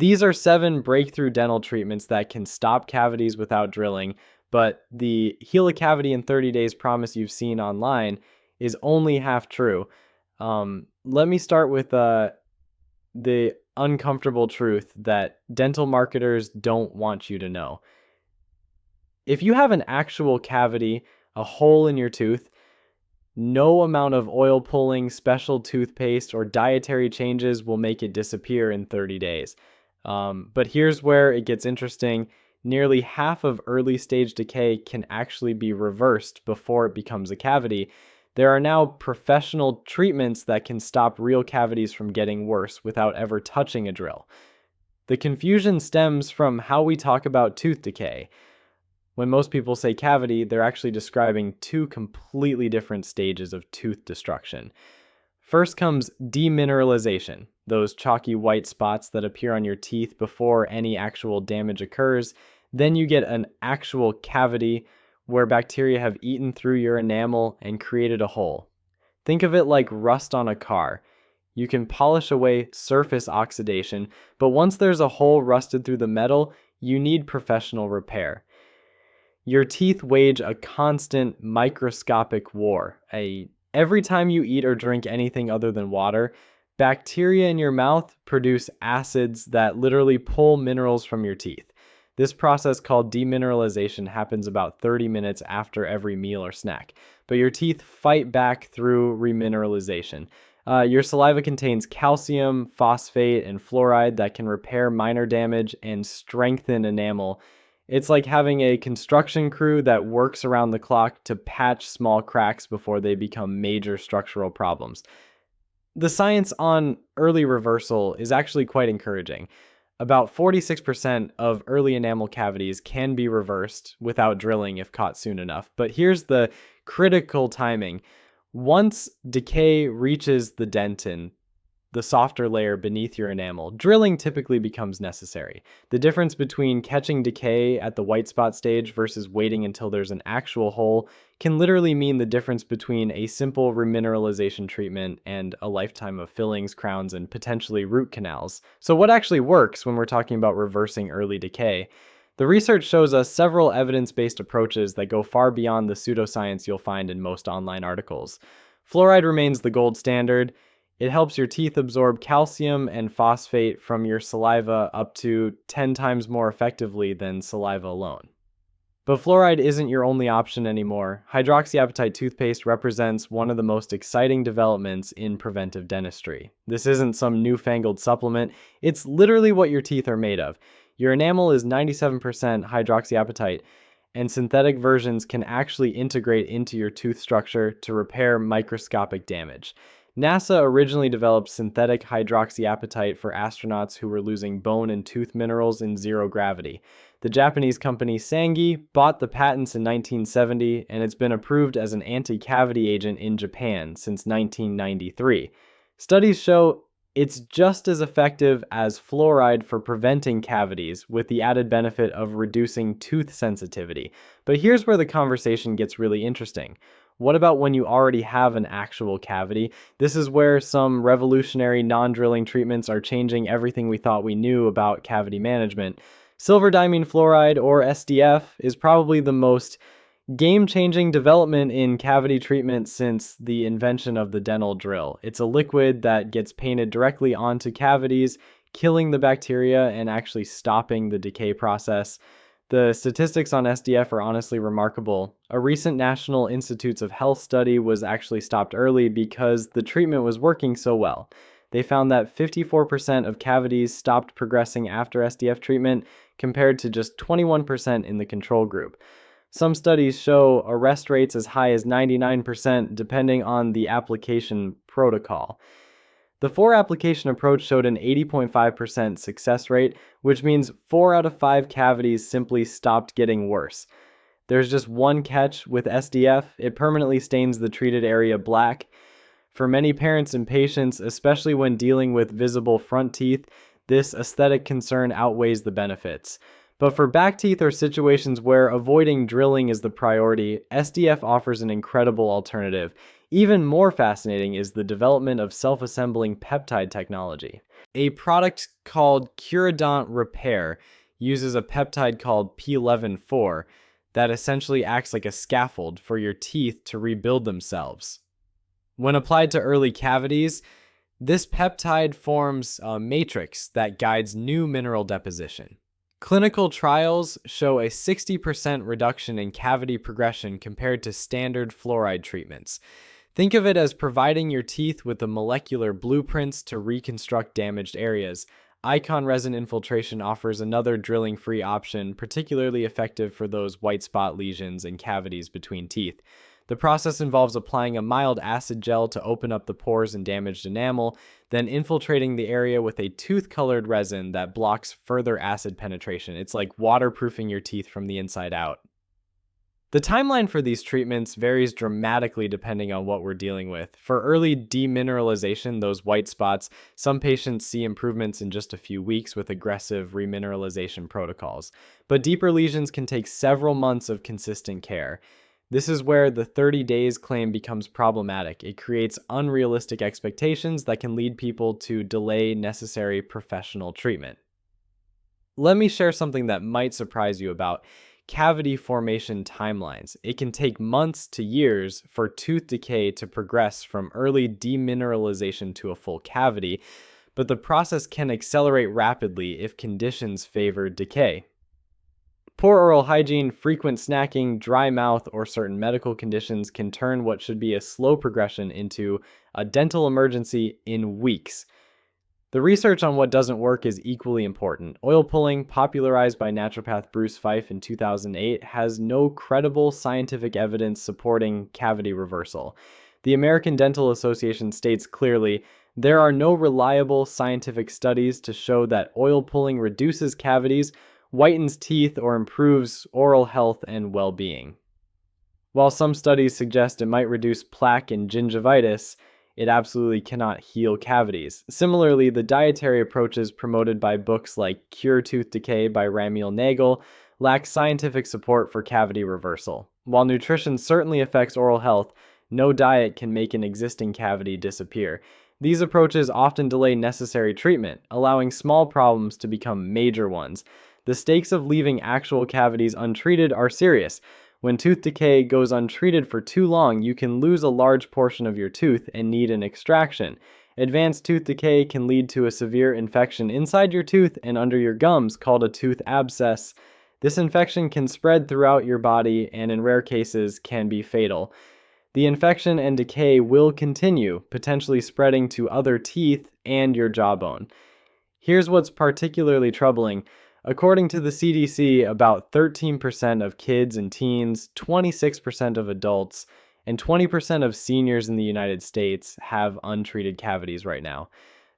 These are 7 breakthrough dental treatments that can stop cavities without drilling, but the heal a cavity in 30 days promise you've seen online is only half true. Let me start with the uncomfortable truth that dental marketers don't want you to know. If you have an actual cavity, a hole in your tooth, no amount of oil pulling, special toothpaste, or dietary changes will make it disappear in 30 days. But here's where it gets interesting. Nearly half of early stage decay can actually be reversed before it becomes a cavity. There are now professional treatments that can stop real cavities from getting worse without ever touching a drill. The confusion stems from how we talk about tooth decay. When most people say cavity, they're actually describing 2 completely different stages of tooth destruction. First comes demineralization, those chalky white spots that appear on your teeth before any actual damage occurs. Then you get an actual cavity where bacteria have eaten through your enamel and created a hole. Think of it like rust on a car. You can polish away surface oxidation, but once there's a hole rusted through the metal, you need professional repair. Your teeth wage a constant microscopic war. Every time you eat or drink anything other than water, bacteria in your mouth produce acids that literally pull minerals from your teeth. This process, called demineralization, happens about 30 minutes after every meal or snack, but your teeth fight back through remineralization. Your saliva contains calcium, phosphate, and fluoride that can repair minor damage and strengthen enamel. It's like having a construction crew that works around the clock to patch small cracks before they become major structural problems. The science on early reversal is actually quite encouraging. About 46% of early enamel cavities can be reversed without drilling if caught soon enough. But here's the critical timing. Once decay reaches the dentin, the softer layer beneath your enamel, drilling typically becomes necessary. The difference between catching decay at the white spot stage versus waiting until there's an actual hole can literally mean the difference between a simple remineralization treatment and a lifetime of fillings, crowns, and potentially root canals. So what actually works when we're talking about reversing early decay? The research shows us several evidence-based approaches that go far beyond the pseudoscience you'll find in most online articles. Fluoride remains the gold standard. It helps your teeth absorb calcium and phosphate from your saliva up to 10 times more effectively than saliva alone. But fluoride isn't your only option anymore. Hydroxyapatite toothpaste represents one of the most exciting developments in preventive dentistry. This isn't some newfangled supplement. It's literally what your teeth are made of. Your enamel is 97% hydroxyapatite, and synthetic versions can actually integrate into your tooth structure to repair microscopic damage. NASA originally developed synthetic hydroxyapatite for astronauts who were losing bone and tooth minerals in zero gravity. The Japanese company Sangi bought the patents in 1970, and it's been approved as an anti-cavity agent in Japan since 1993. Studies show it's just as effective as fluoride for preventing cavities, with the added benefit of reducing tooth sensitivity. But here's where the conversation gets really interesting. What about when you already have an actual cavity? This is where some revolutionary non-drilling treatments are changing everything we thought we knew about cavity management. Silver diamine fluoride, or SDF, is probably the most game-changing development in cavity treatment since the invention of the dental drill. It's a liquid that gets painted directly onto cavities, killing the bacteria and actually stopping the decay process. The statistics on SDF are honestly remarkable. A recent National Institutes of Health study was actually stopped early because the treatment was working so well. They found that 54% of cavities stopped progressing after SDF treatment, compared to just 21% in the control group. Some studies show arrest rates as high as 99% depending on the application protocol. The 4-application approach showed an 80.5% success rate, which means 4 out of 5 cavities simply stopped getting worse. There's just one catch with SDF: it permanently stains the treated area black. For many parents and patients, especially when dealing with visible front teeth, this aesthetic concern outweighs the benefits. But for back teeth or situations where avoiding drilling is the priority, SDF offers an incredible alternative. Even more fascinating is the development of self-assembling peptide technology. A product called Curodont Repair uses a peptide called P11,4 that essentially acts like a scaffold for your teeth to rebuild themselves. When applied to early cavities, this peptide forms a matrix that guides new mineral deposition. Clinical trials show a 60% reduction in cavity progression compared to standard fluoride treatments. Think of it as providing your teeth with the molecular blueprints to reconstruct damaged areas. Icon resin infiltration offers another drilling-free option, particularly effective for those white spot lesions and cavities between teeth. The process involves applying a mild acid gel to open up the pores and damaged enamel, then infiltrating the area with a tooth-colored resin that blocks further acid penetration. It's like waterproofing your teeth from the inside out. The timeline for these treatments varies dramatically depending on what we're dealing with. For early demineralization, those white spots, some patients see improvements in just a few weeks with aggressive remineralization protocols. But deeper lesions can take several months of consistent care. This is where the 30 days claim becomes problematic. It creates unrealistic expectations that can lead people to delay necessary professional treatment. Let me share something that might surprise you about cavity formation timelines. It can take months to years for tooth decay to progress from early demineralization to a full cavity, but the process can accelerate rapidly if conditions favor decay. Poor oral hygiene, frequent snacking, dry mouth, or certain medical conditions can turn what should be a slow progression into a dental emergency in weeks. The research on what doesn't work is equally important. Oil pulling, popularized by naturopath Bruce Fife in 2008, has no credible scientific evidence supporting cavity reversal. The American Dental Association states clearly, there are no reliable scientific studies to show that oil pulling reduces cavities, whitens teeth, or improves oral health and well-being. While some studies suggest it might reduce plaque and gingivitis, it absolutely cannot heal cavities. Similarly, the dietary approaches promoted by books like Cure Tooth Decay by Ramiel Nagel lack scientific support for cavity reversal. While nutrition certainly affects oral health, no diet can make an existing cavity disappear. These approaches often delay necessary treatment, allowing small problems to become major ones. The stakes of leaving actual cavities untreated are serious. When tooth decay goes untreated for too long, you can lose a large portion of your tooth and need an extraction. Advanced tooth decay can lead to a severe infection inside your tooth and under your gums called a tooth abscess. This infection can spread throughout your body and in rare cases can be fatal. The infection and decay will continue, potentially spreading to other teeth and your jawbone. Here's what's particularly troubling. According to the CDC, about 13% of kids and teens, 26% of adults, and 20% of seniors in the United States have untreated cavities right now.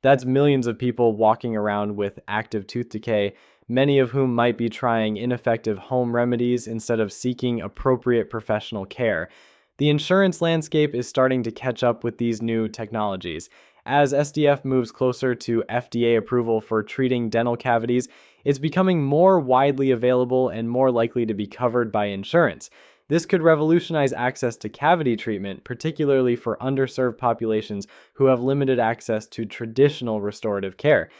That's millions of people walking around with active tooth decay, many of whom might be trying ineffective home remedies instead of seeking appropriate professional care. The insurance landscape is starting to catch up with these new technologies. As SDF moves closer to FDA approval for treating dental cavities, it's becoming more widely available and more likely to be covered by insurance. This could revolutionize access to cavity treatment, particularly for underserved populations who have limited access to traditional restorative care.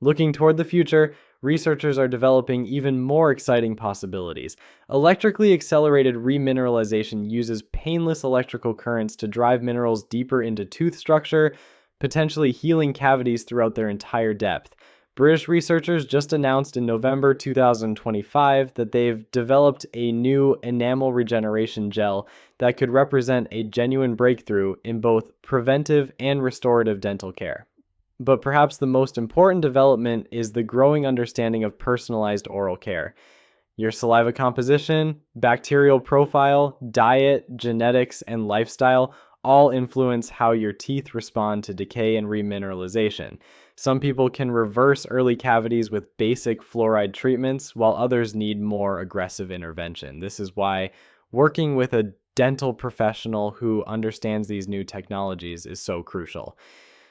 Looking toward the future, researchers are developing even more exciting possibilities. Electrically accelerated remineralization uses painless electrical currents to drive minerals deeper into tooth structure, potentially healing cavities throughout their entire depth. British researchers just announced in November 2025 that they've developed a new enamel regeneration gel that could represent a genuine breakthrough in both preventive and restorative dental care. But perhaps the most important development is the growing understanding of personalized oral care. Your saliva composition, bacterial profile, diet, genetics, and lifestyle all influence how your teeth respond to decay and remineralization. Some people can reverse early cavities with basic fluoride treatments, while others need more aggressive intervention. This is why working with a dental professional who understands these new technologies is so crucial.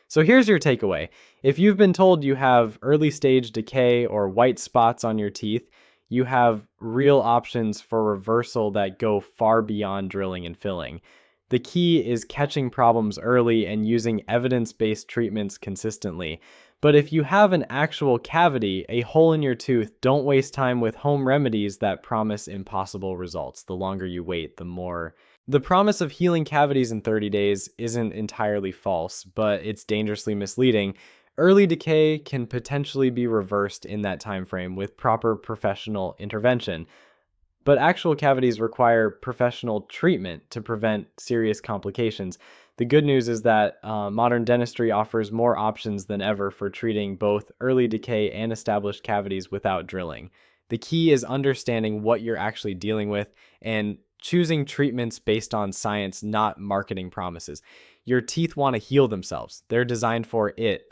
So here's your takeaway. If you've been told you have early stage decay or white spots on your teeth, you have real options for reversal that go far beyond drilling and filling. The key is catching problems early and using evidence-based treatments consistently. But if you have an actual cavity, a hole in your tooth, don't waste time with home remedies that promise impossible results. The longer you wait, the more. The promise of healing cavities in 30 days isn't entirely false, but it's dangerously misleading. Early decay can potentially be reversed in that time frame with proper professional intervention. But actual cavities require professional treatment to prevent serious complications. The good news is that modern dentistry offers more options than ever for treating both early decay and established cavities without drilling. The key is understanding what you're actually dealing with and choosing treatments based on science, not marketing promises. Your teeth want to heal themselves. They're designed for it.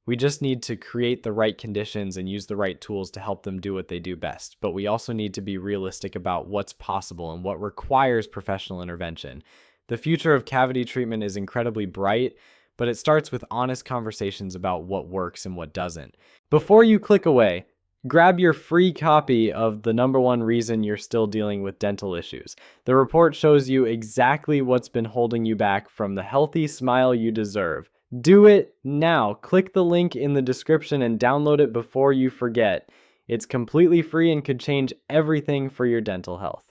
We just need to create the right conditions and use the right tools to help them do what they do best. But we also need to be realistic about what's possible and what requires professional intervention. The future of cavity treatment is incredibly bright, but it starts with honest conversations about what works and what doesn't. Before you click away, grab your free copy of The Number One Reason You're Still Dealing with Dental Issues. The report shows you exactly what's been holding you back from the healthy smile you deserve. Do it now. Click the link in the description and download it before you forget. It's completely free and could change everything for your dental health.